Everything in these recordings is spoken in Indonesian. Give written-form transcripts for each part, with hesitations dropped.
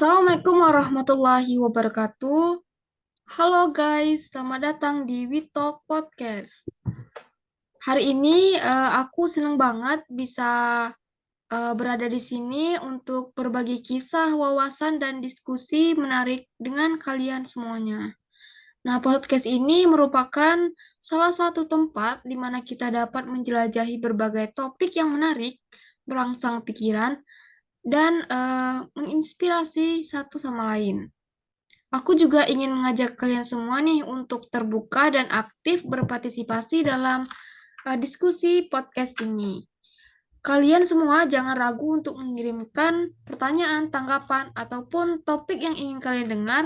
Assalamualaikum warahmatullahi wabarakatuh. Halo guys, selamat datang di We Talk Podcast. Hari ini aku senang banget bisa berada di sini untuk berbagi kisah, wawasan, dan diskusi menarik dengan kalian semuanya. Nah, podcast ini merupakan salah satu tempat di mana kita dapat menjelajahi berbagai topik yang menarik, merangsang pikiran, dan menginspirasi satu sama lain. Aku juga ingin mengajak kalian semua nih untuk terbuka dan aktif berpartisipasi dalam diskusi podcast ini. Kalian semua jangan ragu untuk mengirimkan pertanyaan, tanggapan, ataupun topik yang ingin kalian dengar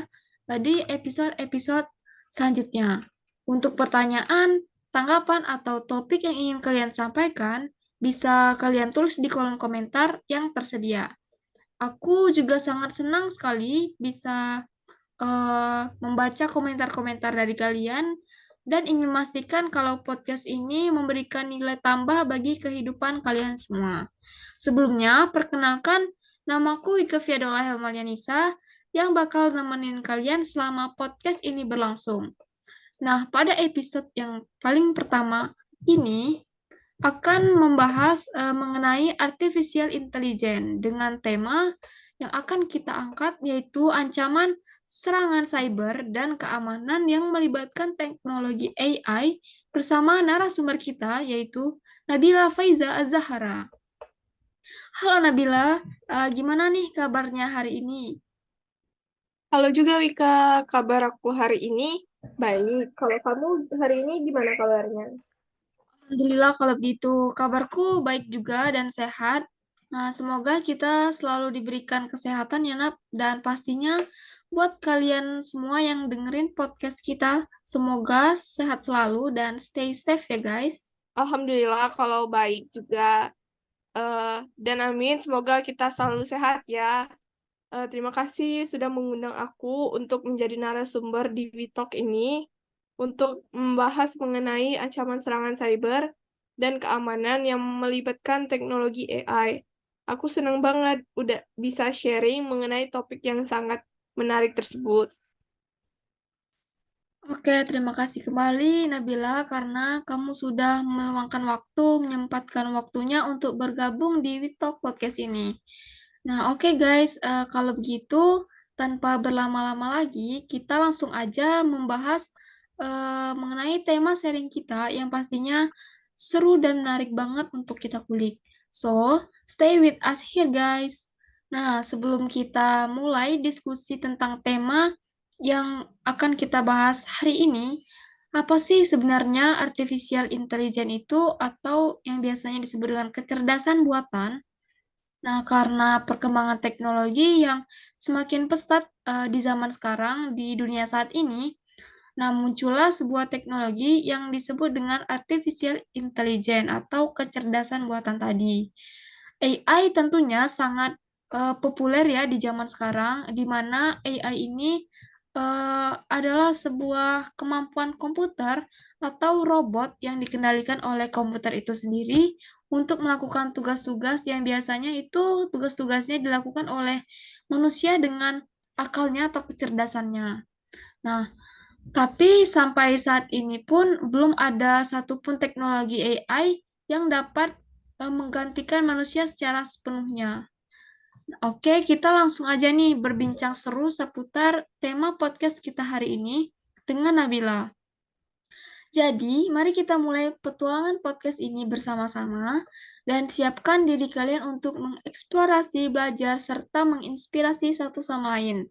di episode-episode selanjutnya. Untuk pertanyaan, tanggapan, atau topik yang ingin kalian sampaikan, bisa kalian tulis di kolom komentar yang tersedia. Aku juga sangat senang sekali bisa membaca komentar-komentar dari kalian dan ingin memastikan kalau podcast ini memberikan nilai tambah bagi kehidupan kalian semua. Sebelumnya, perkenalkan, namaku Wika Fiadola Helmalianisa yang bakal nemenin kalian selama podcast ini berlangsung. Nah, pada episode yang paling pertama ini akan membahas mengenai artificial intelligence dengan tema yang akan kita angkat yaitu ancaman serangan cyber dan keamanan yang melibatkan teknologi AI bersama narasumber kita yaitu Nabila Faiza Az-Zahra. Halo Nabila, gimana nih kabarnya hari ini? Halo juga Wika, kabar aku hari ini baik. Kalau kamu hari ini gimana kabarnya? Alhamdulillah kalau begitu kabarku baik juga dan sehat. Nah, semoga kita selalu diberikan kesehatan ya, Nap. Dan pastinya buat kalian semua yang dengerin podcast kita, semoga sehat selalu dan stay safe ya, guys. Alhamdulillah kalau baik juga. Dan amin, semoga kita selalu sehat ya. Terima kasih sudah mengundang aku untuk menjadi narasumber di Witalk ini untuk membahas mengenai ancaman serangan cyber dan keamanan yang melibatkan teknologi AI. Aku senang banget udah bisa sharing mengenai topik yang sangat menarik tersebut. Oke, terima kasih kembali Nabila karena kamu sudah meluangkan waktu, menyempatkan waktunya untuk bergabung di Witalk Podcast ini. Nah, oke guys, kalau begitu tanpa berlama-lama lagi, kita langsung aja membahas mengenai tema sharing kita yang pastinya seru dan menarik banget untuk kita kulik. So, stay with us here guys. Nah, sebelum kita mulai diskusi tentang tema yang akan kita bahas hari ini, apa sih sebenarnya artificial intelligence itu atau yang biasanya disebut dengan kecerdasan buatan? Nah, karena perkembangan teknologi yang semakin pesat di zaman sekarang, di dunia saat ini, nah muncullah sebuah teknologi yang disebut dengan artificial intelligence atau kecerdasan buatan tadi. AI tentunya sangat populer ya di zaman sekarang, di mana AI ini adalah sebuah kemampuan komputer atau robot yang dikendalikan oleh komputer itu sendiri untuk melakukan tugas-tugas yang biasanya itu tugas-tugasnya dilakukan oleh manusia dengan akalnya atau kecerdasannya. Nah, tapi sampai saat ini pun belum ada satupun teknologi AI yang dapat menggantikan manusia secara sepenuhnya. Oke, kita langsung aja nih berbincang seru seputar tema podcast kita hari ini dengan Nabila. Jadi, mari kita mulai petualangan podcast ini bersama-sama dan siapkan diri kalian untuk mengeksplorasi, belajar, serta menginspirasi satu sama lain.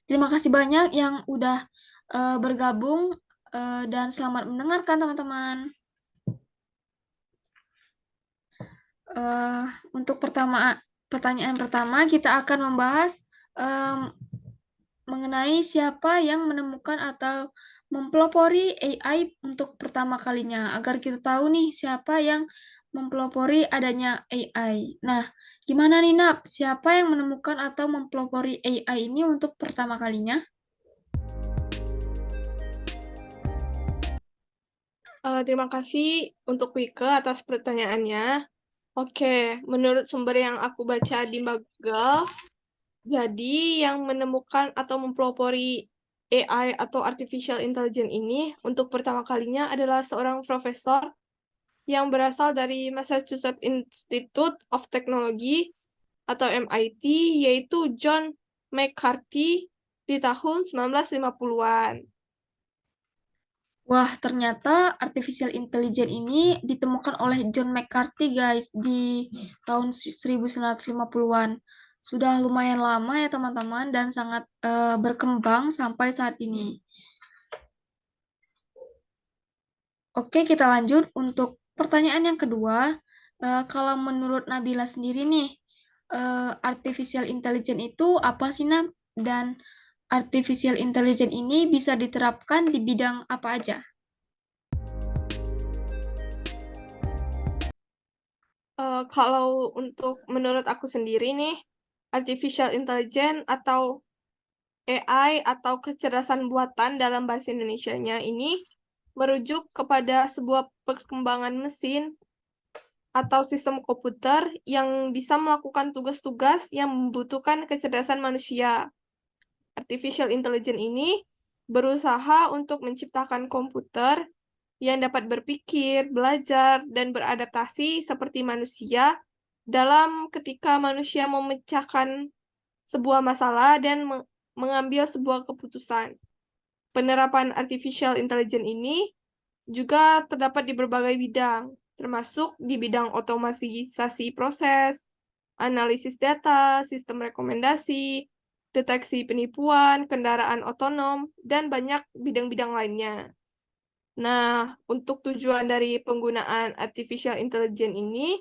Terima kasih banyak yang udah bergabung dan selamat mendengarkan teman-teman. Eh, untuk pertanyaan pertama, kita akan membahas em, mengenai siapa yang menemukan atau mempelopori AI untuk pertama kalinya, agar kita tahu nih siapa yang mempelopori adanya AI. Nah, gimana nih Nap? Siapa yang menemukan atau mempelopori AI ini untuk pertama kalinya? Terima kasih untuk Wika atas pertanyaannya. Oke, menurut sumber yang aku baca di Google, Jadi yang menemukan atau mempelopori AI atau artificial intelligence ini untuk pertama kalinya adalah seorang profesor yang berasal dari Massachusetts Institute of Technology atau MIT, yaitu John McCarthy di tahun 1950-an. Wah, ternyata artificial intelligence ini ditemukan oleh John McCarthy, guys, di tahun 1950-an. Sudah lumayan lama ya, teman-teman, dan sangat berkembang sampai saat ini. Oke, kita lanjut untuk pertanyaan yang kedua. Kalau menurut Nabila sendiri nih, artificial intelligence itu apa sih, Nab? Dan artificial intelligence ini bisa diterapkan di bidang apa aja? Kalau untuk menurut aku sendiri nih, artificial intelligence atau AI atau kecerdasan buatan dalam bahasa Indonesianya ini merujuk kepada sebuah perkembangan mesin atau sistem komputer yang bisa melakukan tugas-tugas yang membutuhkan kecerdasan manusia. Artificial intelligence ini berusaha untuk menciptakan komputer yang dapat berpikir, belajar, dan beradaptasi seperti manusia dalam ketika manusia memecahkan sebuah masalah dan mengambil sebuah keputusan. Penerapan artificial intelligence ini juga terdapat di berbagai bidang, termasuk di bidang otomatisasi proses, analisis data, sistem rekomendasi, deteksi penipuan, kendaraan otonom, dan banyak bidang-bidang lainnya. Nah, untuk tujuan dari penggunaan artificial intelligence ini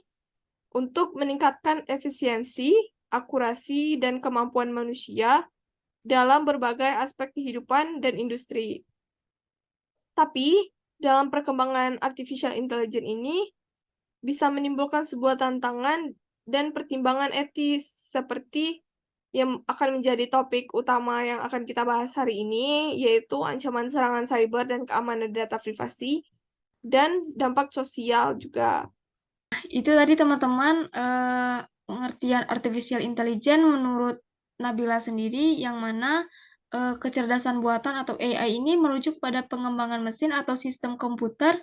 untuk meningkatkan efisiensi, akurasi, dan kemampuan manusia dalam berbagai aspek kehidupan dan industri. Tapi, dalam perkembangan artificial intelligence ini bisa menimbulkan sebuah tantangan dan pertimbangan etis seperti yang akan menjadi topik utama yang akan kita bahas hari ini, yaitu ancaman serangan cyber dan keamanan data privasi, dan dampak sosial juga. Itu tadi teman-teman pengertian artificial intelligence menurut Nabila sendiri yang mana kecerdasan buatan atau AI ini merujuk pada pengembangan mesin atau sistem komputer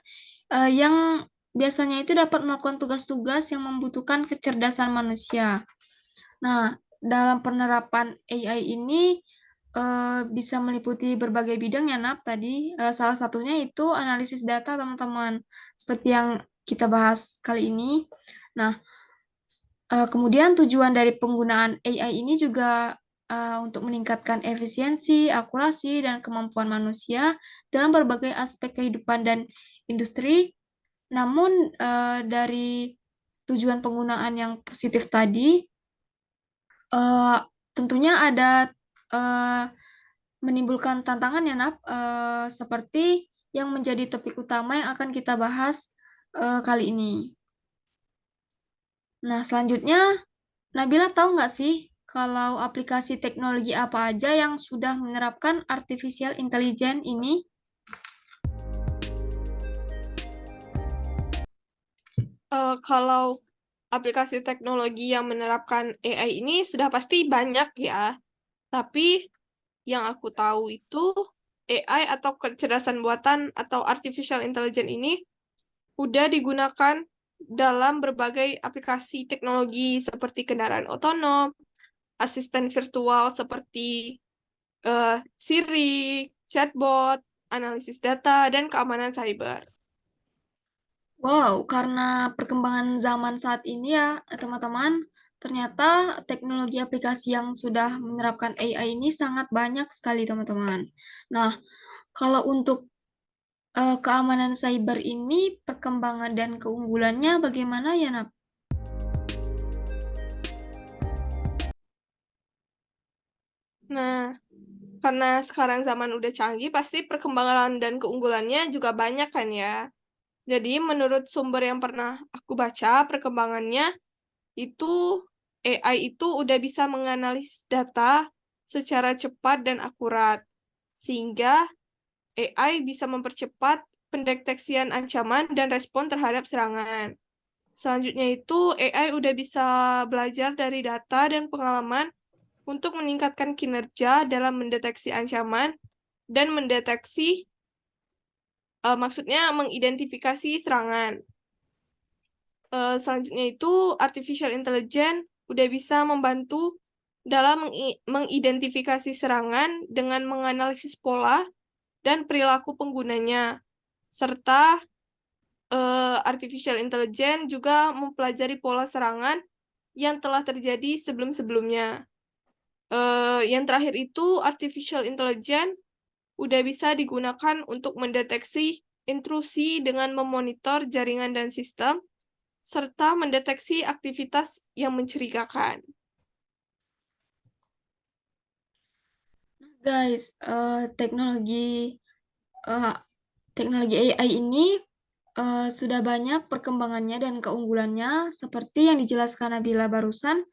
yang biasanya itu dapat melakukan tugas-tugas yang membutuhkan kecerdasan manusia. Nah, dalam penerapan AI ini bisa meliputi berbagai bidang ya, Nap. Tadi salah satunya itu analisis data, teman-teman. Seperti yang kita bahas kali ini. Nah, kemudian tujuan dari penggunaan AI ini juga untuk meningkatkan efisiensi, akurasi, dan kemampuan manusia dalam berbagai aspek kehidupan dan industri. Namun, dari tujuan penggunaan yang positif tadi, eh, tentunya ada eh, menimbulkan tantangan ya, Nap, seperti yang menjadi topik utama yang akan kita bahas kali ini. Nah, selanjutnya, Nabila tahu nggak sih kalau aplikasi teknologi apa aja yang sudah menerapkan artificial intelligence ini? Kalau aplikasi teknologi yang menerapkan AI ini sudah pasti banyak ya, tapi yang aku tahu itu AI atau kecerdasan buatan atau artificial intelligence ini udah digunakan dalam berbagai aplikasi teknologi seperti kendaraan otonom, asisten virtual seperti Siri, chatbot, analisis data, dan keamanan cyber. Wow, karena perkembangan zaman saat ini ya, teman-teman, ternyata teknologi aplikasi yang sudah menerapkan AI ini sangat banyak sekali, teman-teman. Nah, kalau untuk keamanan cyber ini, perkembangan dan keunggulannya bagaimana ya, Nap? Nah, karena sekarang zaman udah canggih, pasti perkembangan dan keunggulannya juga banyak kan ya. Jadi menurut sumber yang pernah aku baca, perkembangannya itu AI itu udah bisa menganalisis data secara cepat dan akurat. Sehingga AI bisa mempercepat pendeteksian ancaman dan respon terhadap serangan. Selanjutnya itu AI udah bisa belajar dari data dan pengalaman untuk meningkatkan kinerja dalam mendeteksi ancaman dan maksudnya mengidentifikasi serangan. Selanjutnya itu artificial intelligence udah bisa membantu dalam mengidentifikasi serangan dengan menganalisis pola dan perilaku penggunanya, serta artificial intelligence juga mempelajari pola serangan yang telah terjadi sebelum-sebelumnya. Yang terakhir itu artificial intelligence udah bisa digunakan untuk mendeteksi intrusi dengan memonitor jaringan dan sistem, serta mendeteksi aktivitas yang mencurigakan. Guys, eh, teknologi AI ini sudah banyak perkembangannya dan keunggulannya seperti yang dijelaskan Nabila barusan,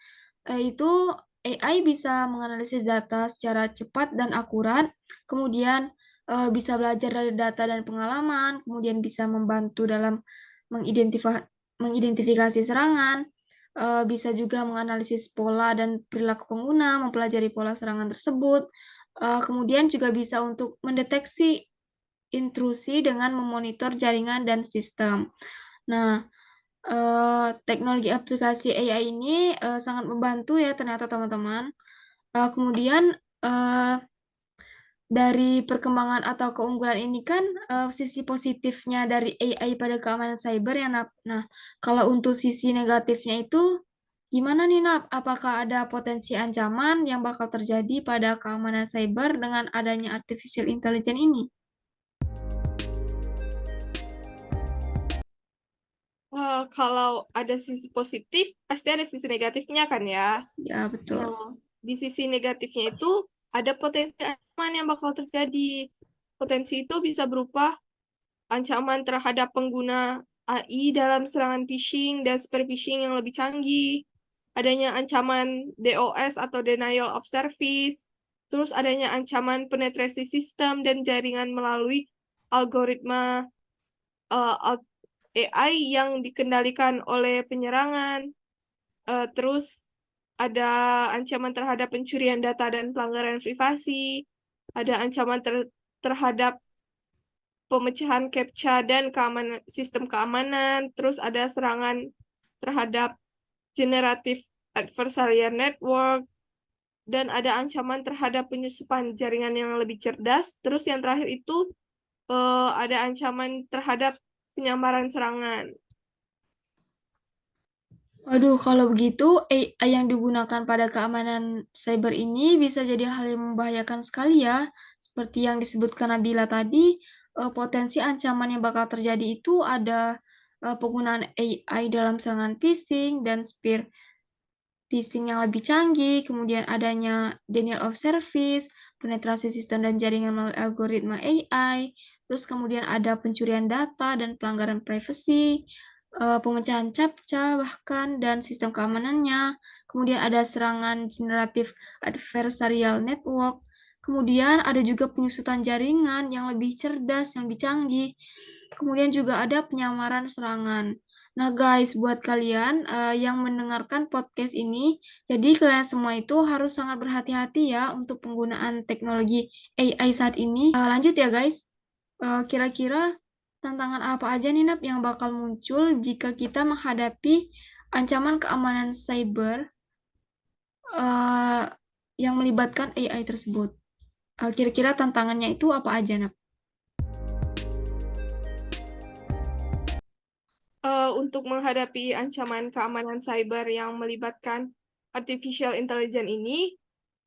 itu AI bisa menganalisis data secara cepat dan akurat, kemudian bisa belajar dari data dan pengalaman, kemudian bisa membantu dalam mengidentifikasi serangan, bisa juga menganalisis pola dan perilaku pengguna, mempelajari pola serangan tersebut, kemudian juga bisa untuk mendeteksi intrusi dengan memonitor jaringan dan sistem. Nah, teknologi aplikasi AI ini sangat membantu ya ternyata teman-teman. Kemudian dari perkembangan atau keunggulan ini kan sisi positifnya dari AI pada keamanan cyber ya Nap. Nah, kalau untuk sisi negatifnya itu gimana nih Nap? Apakah ada potensi ancaman yang bakal terjadi pada keamanan cyber dengan adanya artificial intelligence ini? Kalau ada sisi positif, pasti ada sisi negatifnya kan ya. Ya, betul. Nah, di sisi negatifnya itu ada potensi ancaman yang bakal terjadi. Potensi itu bisa berupa ancaman terhadap pengguna AI dalam serangan phishing dan spear phishing yang lebih canggih, adanya ancaman DOS atau denial of service, terus adanya ancaman penetrasi sistem dan jaringan melalui algoritma AI yang dikendalikan oleh penyerangan. Terus ada ancaman terhadap pencurian data dan pelanggaran privasi, ada ancaman terhadap pemecahan CAPTCHA dan sistem keamanan, terus ada serangan terhadap generative adversarial network, dan ada ancaman terhadap penyusupan jaringan yang lebih cerdas. Terus yang terakhir itu ada ancaman terhadap penyamaran serangan. Waduh, kalau begitu AI yang digunakan pada keamanan cyber ini bisa jadi hal yang membahayakan sekali ya. Seperti yang disebutkan Nabila tadi, potensi ancaman yang bakal terjadi itu ada penggunaan AI dalam serangan phishing dan spear phishing yang lebih canggih, kemudian adanya denial of service, penetrasi sistem dan jaringan melalui algoritma AI, terus kemudian ada pencurian data dan pelanggaran privasi, pemecahan CAPTCHA bahkan, dan sistem keamanannya. Kemudian ada serangan generatif adversarial network. Kemudian ada juga penyusutan jaringan yang lebih cerdas, yang lebih canggih. Kemudian juga ada penyamaran serangan. Nah guys, buat kalian yang mendengarkan podcast ini, jadi kalian semua itu harus sangat berhati-hati ya untuk penggunaan teknologi AI saat ini. Lanjut ya guys. Kira-kira tantangan apa aja nih Nap yang bakal muncul jika kita menghadapi ancaman keamanan cyber eh, yang melibatkan AI tersebut? Kira-kira tantangannya itu apa aja Nap? Untuk menghadapi ancaman keamanan cyber yang melibatkan artificial intelligence ini,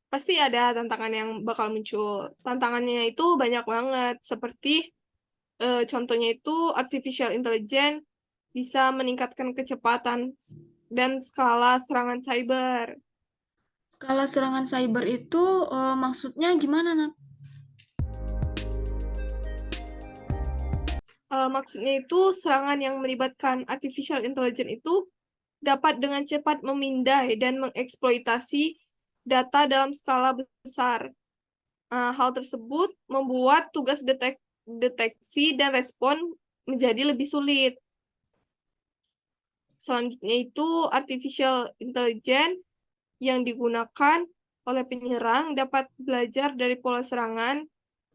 pasti ada tantangan yang bakal muncul. Tantangannya itu banyak banget, seperti contohnya itu artificial intelligence bisa meningkatkan kecepatan dan skala serangan cyber. Skala serangan cyber itu maksudnya gimana Nap? Maksudnya itu serangan yang melibatkan artificial intelligence itu dapat dengan cepat memindai dan mengeksploitasi data dalam skala besar. Hal tersebut membuat tugas deteksi dan respon menjadi lebih sulit. Selanjutnya itu artificial intelligence yang digunakan oleh penyerang dapat belajar dari pola serangan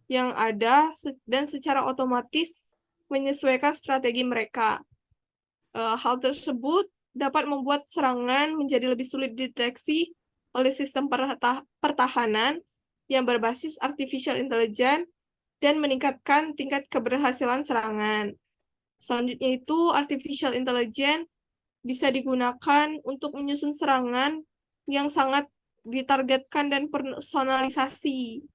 yang ada dan secara otomatis menyesuaikan strategi mereka. Hal tersebut dapat membuat serangan menjadi lebih sulit dideteksi oleh sistem pertahanan yang berbasis artificial intelligence dan meningkatkan tingkat keberhasilan serangan. Selanjutnya itu, artificial intelligence bisa digunakan untuk menyusun serangan yang sangat ditargetkan dan personalisasi.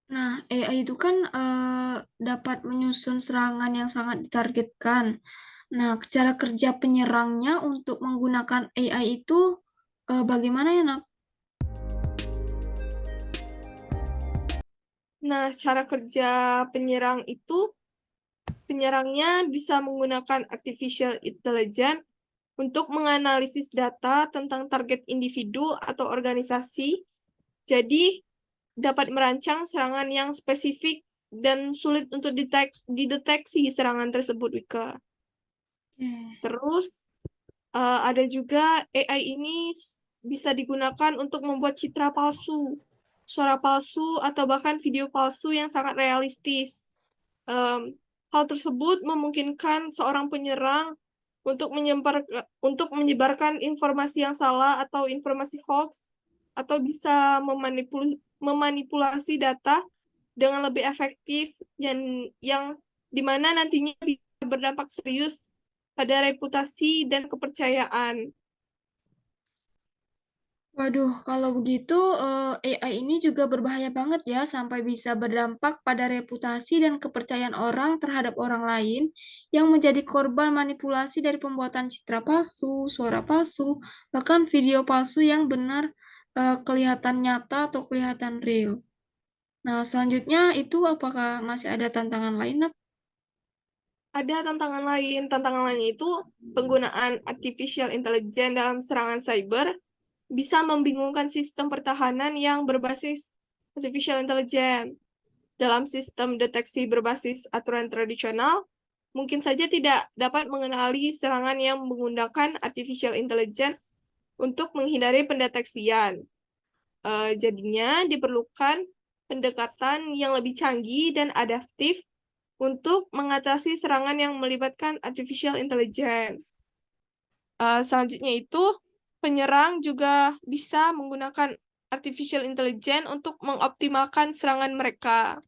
Nah, AI itu kan dapat menyusun serangan yang sangat ditargetkan. Nah, cara kerja penyerangnya untuk menggunakan AI itu bagaimana ya, Nap? Nah, cara kerja penyerang itu, penyerangnya bisa menggunakan artificial intelligence untuk menganalisis data tentang target individu atau organisasi. Jadi, dapat merancang serangan yang spesifik dan sulit untuk dideteksi serangan tersebut, Wika. Oke. Terus, ada juga AI ini bisa digunakan untuk membuat citra palsu, suara palsu, atau bahkan video palsu yang sangat realistis. Em, Hal tersebut memungkinkan seorang penyerang untuk menyebarkan informasi yang salah atau informasi hoax, atau bisa memanipulasi data dengan lebih efektif yang dimana nantinya bisa berdampak serius pada reputasi dan kepercayaan. Waduh, kalau begitu AI ini juga berbahaya banget ya sampai bisa berdampak pada reputasi dan kepercayaan orang terhadap orang lain yang menjadi korban manipulasi dari pembuatan citra palsu, suara palsu, bahkan video palsu yang benar kelihatan nyata atau kelihatan real. Nah, selanjutnya itu apakah masih ada tantangan lain, Nap? Ada tantangan lain. Tantangan lain itu penggunaan artificial intelligence dalam serangan cyber bisa membingungkan sistem pertahanan yang berbasis artificial intelligence. Dalam sistem deteksi berbasis aturan tradisional, mungkin saja tidak dapat mengenali serangan yang menggunakan artificial intelligence untuk menghindari pendeteksian. Jadinya diperlukan pendekatan yang lebih canggih dan adaptif untuk mengatasi serangan yang melibatkan artificial intelligence. Selanjutnya itu, penyerang juga bisa menggunakan artificial intelligence untuk mengoptimalkan serangan mereka.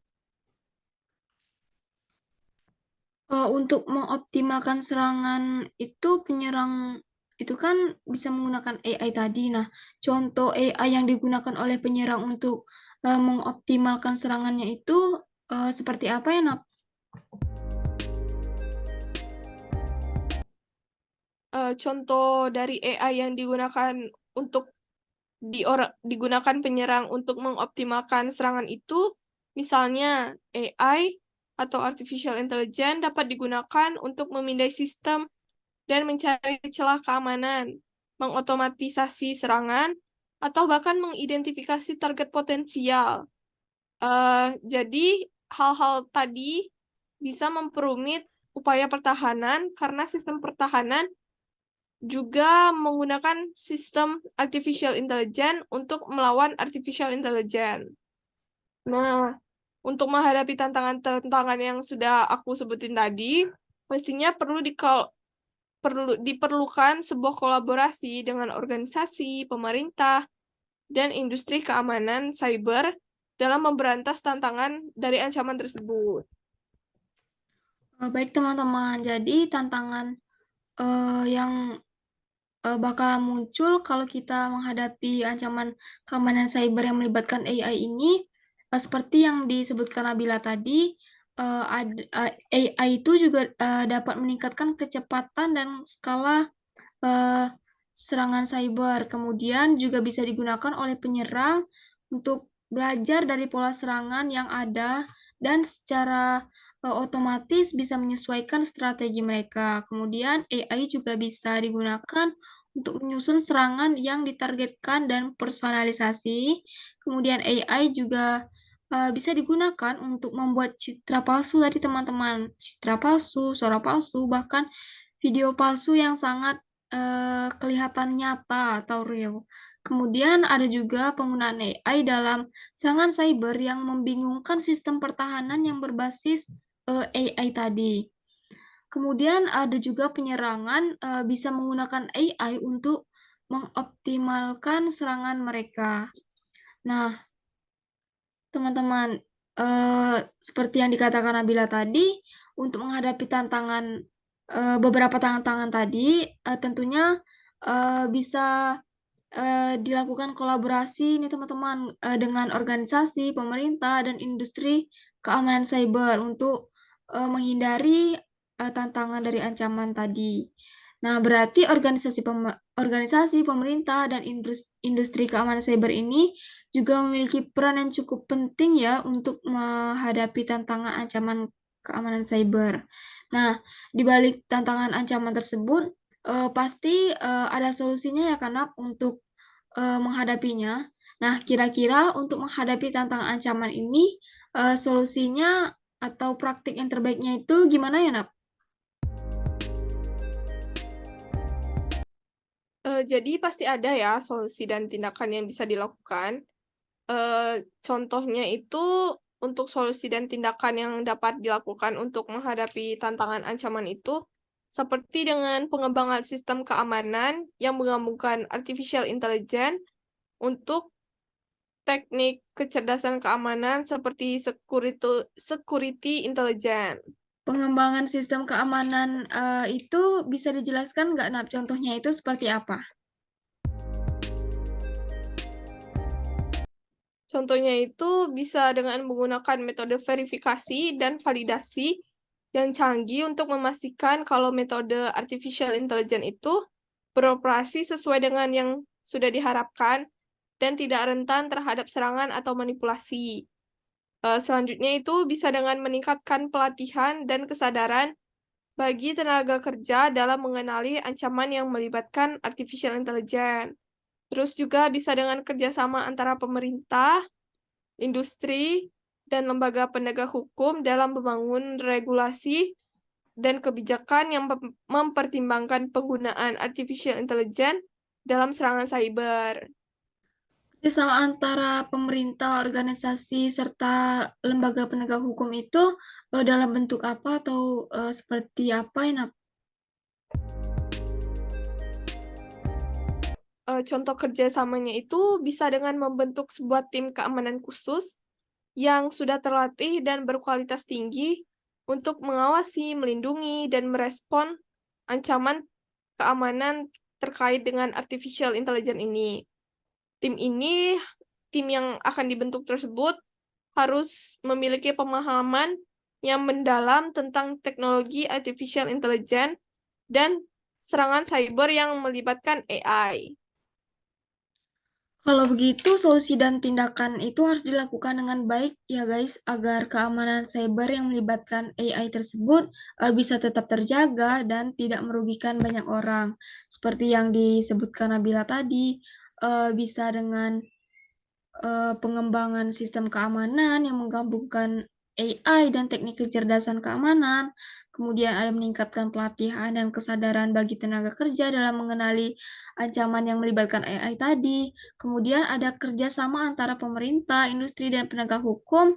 Untuk mengoptimalkan serangan itu penyerang itu kan bisa menggunakan AI tadi. Nah, contoh AI yang digunakan oleh penyerang untuk mengoptimalkan serangannya itu seperti apa ya, Nap? Contoh dari AI yang digunakan untuk digunakan penyerang untuk mengoptimalkan serangan itu, misalnya AI atau artificial intelligence dapat digunakan untuk memindai sistem dan mencari celah keamanan, mengotomatisasi serangan, atau bahkan mengidentifikasi target potensial. Jadi, hal-hal tadi bisa memperumit upaya pertahanan karena sistem pertahanan juga menggunakan sistem artificial intelligence untuk melawan artificial intelligence. Nah, untuk menghadapi tantangan-tantangan yang sudah aku sebutin tadi, pastinya perlu diperlukan sebuah kolaborasi dengan organisasi, pemerintah, dan industri keamanan cyber dalam memberantas tantangan dari ancaman tersebut. Baik teman-teman, jadi tantangan yang bakal muncul kalau kita menghadapi ancaman keamanan cyber yang melibatkan AI ini, seperti yang disebutkan Nabila tadi, AI itu juga dapat meningkatkan kecepatan dan skala eh, serangan cyber. Kemudian juga bisa digunakan oleh penyerang untuk belajar dari pola serangan yang ada dan secara otomatis bisa menyesuaikan strategi mereka. Kemudian AI juga bisa digunakan untuk menyusun serangan yang ditargetkan dan personalisasi. Kemudian AI juga bisa digunakan untuk membuat citra palsu tadi teman-teman, citra palsu, suara palsu, bahkan video palsu yang sangat kelihatan nyata atau real. Kemudian ada juga penggunaan AI dalam serangan cyber yang membingungkan sistem pertahanan yang berbasis AI tadi. Kemudian ada juga penyerangan bisa menggunakan AI untuk mengoptimalkan serangan mereka. Nah, teman-teman, seperti yang dikatakan Nabila tadi, untuk menghadapi beberapa tantangan tadi, tentunya bisa dilakukan kolaborasi nih teman-teman dengan organisasi, pemerintah, dan industri keamanan cyber untuk menghindari tantangan dari ancaman tadi. Nah, berarti organisasi, pemerintah, dan industri keamanan cyber ini juga memiliki peran yang cukup penting ya untuk menghadapi tantangan ancaman keamanan cyber. Nah, di balik tantangan ancaman tersebut, pasti ada solusinya ya karena untuk menghadapinya. Nah, kira-kira untuk menghadapi tantangan ancaman ini, solusinya atau praktik yang terbaiknya itu gimana ya, Nap? Jadi pasti ada ya solusi dan tindakan yang bisa dilakukan. Contohnya itu untuk solusi dan tindakan yang dapat dilakukan untuk menghadapi tantangan ancaman itu, seperti dengan pengembangan sistem keamanan yang menggabungkan artificial intelligence untuk teknik kecerdasan keamanan seperti security intelligence. Pengembangan sistem keamanan itu bisa dijelaskan nggak, Nap? Contohnya itu seperti apa? Contohnya itu bisa dengan menggunakan metode verifikasi dan validasi yang canggih untuk memastikan kalau metode artificial intelligence itu beroperasi sesuai dengan yang sudah diharapkan dan tidak rentan terhadap serangan atau manipulasi. Selanjutnya itu bisa dengan meningkatkan pelatihan dan kesadaran bagi tenaga kerja dalam mengenali ancaman yang melibatkan artificial intelligence. Terus juga bisa dengan kerjasama antara pemerintah, industri, dan lembaga penegak hukum dalam membangun regulasi dan kebijakan yang mempertimbangkan penggunaan artificial intelligence dalam serangan cyber. Kerjasama antara pemerintah, organisasi, serta lembaga penegak hukum itu dalam bentuk apa atau seperti apa ya, Nap? Contoh kerjasamanya itu bisa dengan membentuk sebuah tim keamanan khusus yang sudah terlatih dan berkualitas tinggi untuk mengawasi, melindungi, dan merespon ancaman keamanan terkait dengan artificial intelligence ini. Tim ini, tim yang akan dibentuk tersebut harus memiliki pemahaman yang mendalam tentang teknologi artificial intelligence dan serangan cyber yang melibatkan AI. Kalau begitu, solusi dan tindakan itu harus dilakukan dengan baik ya guys, agar keamanan cyber yang melibatkan AI tersebut bisa tetap terjaga dan tidak merugikan banyak orang. Seperti yang disebutkan Nabila tadi, bisa dengan pengembangan sistem keamanan yang menggabungkan AI dan teknik kecerdasan keamanan. Kemudian ada meningkatkan pelatihan dan kesadaran bagi tenaga kerja dalam mengenali ancaman yang melibatkan AI tadi. Kemudian ada kerjasama antara pemerintah, industri, dan penegak hukum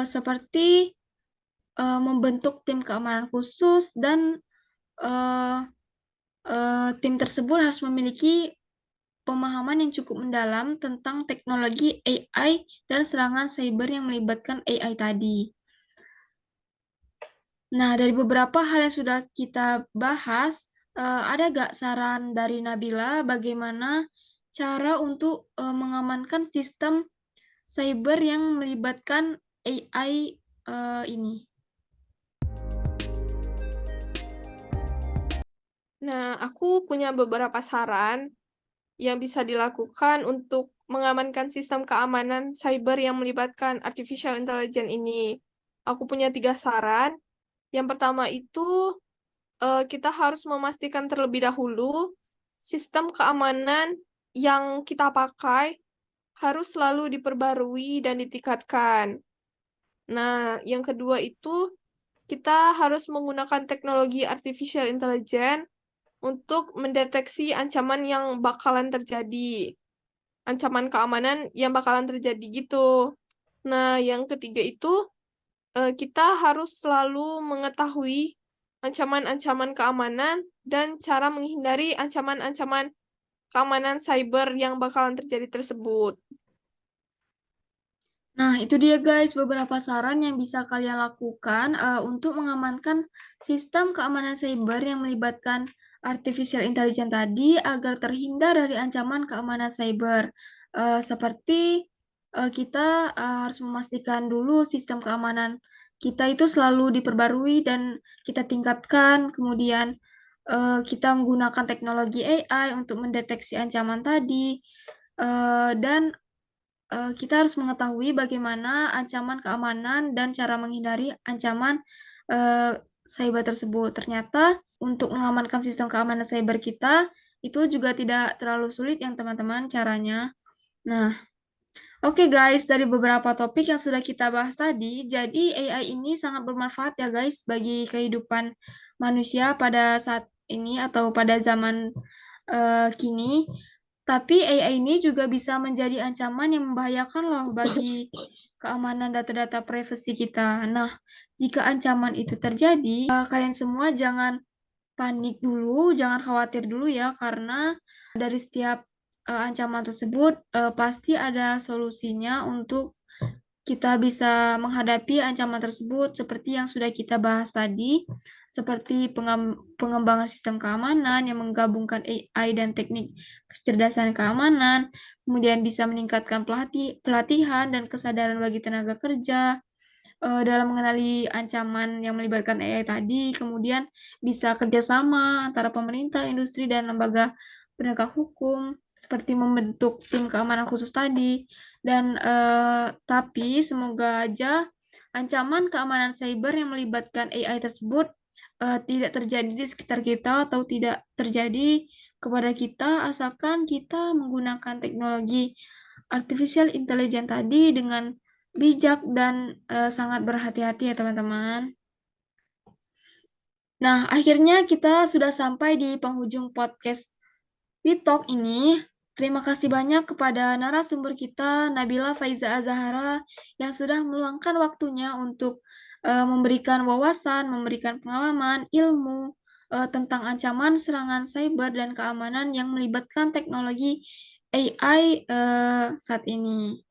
seperti membentuk tim keamanan khusus dan eh, tim tersebut harus memiliki pemahaman yang cukup mendalam tentang teknologi AI dan serangan cyber yang melibatkan AI tadi. Nah, dari beberapa hal yang sudah kita bahas, ada gak saran dari Nabila bagaimana cara untuk mengamankan sistem cyber yang melibatkan AI ini? Nah, aku punya beberapa saran yang bisa dilakukan untuk mengamankan sistem keamanan cyber yang melibatkan artificial intelligence ini. Aku punya 3 saran. Yang pertama itu kita harus memastikan terlebih dahulu sistem keamanan yang kita pakai harus selalu diperbarui dan ditingkatkan. Nah, yang kedua itu kita harus menggunakan teknologi artificial intelligence untuk mendeteksi ancaman yang bakalan terjadi, ancaman keamanan yang bakalan terjadi gitu. Nah, yang ketiga itu kita harus selalu mengetahui ancaman-ancaman keamanan dan cara menghindari ancaman-ancaman keamanan cyber yang bakalan terjadi tersebut. Nah, itu dia guys beberapa saran yang bisa kalian lakukan untuk mengamankan sistem keamanan cyber yang melibatkan artificial intelligence tadi agar terhindar dari ancaman keamanan cyber. Seperti kita harus memastikan dulu sistem keamanan kita itu selalu diperbarui dan kita tingkatkan. Kemudian kita menggunakan teknologi AI untuk mendeteksi ancaman tadi. Dan kita harus mengetahui bagaimana ancaman keamanan dan cara menghindari ancaman cyber tersebut. Ternyata untuk mengamankan sistem keamanan cyber kita itu juga tidak terlalu sulit yang teman-teman caranya. Nah, oke guys, dari beberapa topik yang sudah kita bahas tadi, jadi AI ini sangat bermanfaat ya guys bagi kehidupan manusia pada saat ini atau pada zaman kini. Tapi AI ini juga bisa menjadi ancaman yang membahayakan loh bagi keamanan data-data privasi kita. Nah, jika ancaman itu terjadi, kalian semua jangan panik dulu, jangan khawatir dulu ya, karena dari setiap ancaman tersebut pasti ada solusinya untuk kita bisa menghadapi ancaman tersebut seperti yang sudah kita bahas tadi, seperti pengembangan sistem keamanan yang menggabungkan AI dan teknik kecerdasan keamanan, kemudian bisa meningkatkan pelatihan dan kesadaran bagi tenaga kerja dalam mengenali ancaman yang melibatkan AI tadi, kemudian bisa kerjasama antara pemerintah, industri, dan lembaga penegak hukum, seperti membentuk tim keamanan khusus tadi. Dan tapi semoga aja ancaman keamanan cyber yang melibatkan AI tersebut tidak terjadi di sekitar kita atau tidak terjadi kepada kita asalkan kita menggunakan teknologi artificial intelligence tadi dengan bijak dan sangat berhati-hati ya teman-teman. Nah, akhirnya kita sudah sampai di penghujung podcast We Talk ini. Terima kasih banyak kepada narasumber kita, Nabila Faiza Azahara, yang sudah meluangkan waktunya untuk memberikan wawasan, memberikan pengalaman, ilmu tentang ancaman serangan cyber dan keamanan yang melibatkan teknologi AI saat ini.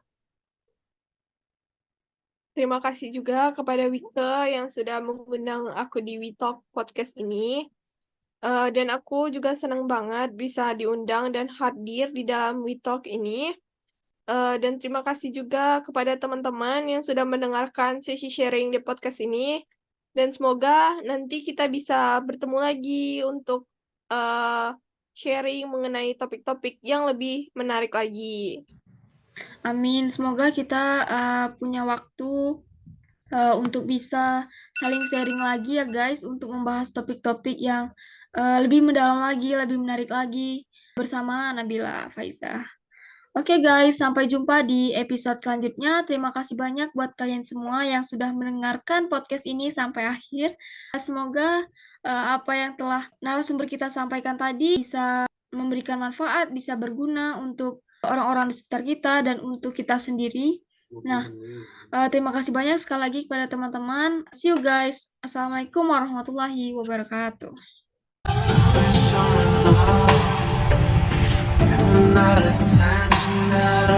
Terima kasih juga kepada Wika yang sudah mengundang aku di WeTalk podcast ini. Dan aku juga senang banget bisa diundang dan hadir di dalam WeTalk ini. Dan terima kasih juga kepada teman-teman yang sudah mendengarkan sesi sharing di podcast ini. Dan semoga nanti kita bisa bertemu lagi untuk sharing mengenai topik-topik yang lebih menarik lagi. Amin. Semoga kita punya waktu untuk bisa saling sharing lagi ya guys untuk membahas topik-topik yang lebih mendalam lagi, lebih menarik lagi bersama Nabila Faiza. Oke guys, sampai jumpa di episode selanjutnya. Terima kasih banyak buat kalian semua yang sudah mendengarkan podcast ini sampai akhir. Semoga apa yang telah narasumber kita sampaikan tadi bisa memberikan manfaat, bisa berguna untuk orang-orang di sekitar kita dan untuk kita sendiri. Nah, terima kasih banyak sekali lagi kepada teman-teman. See you guys. Assalamualaikum warahmatullahi wabarakatuh. Not attention that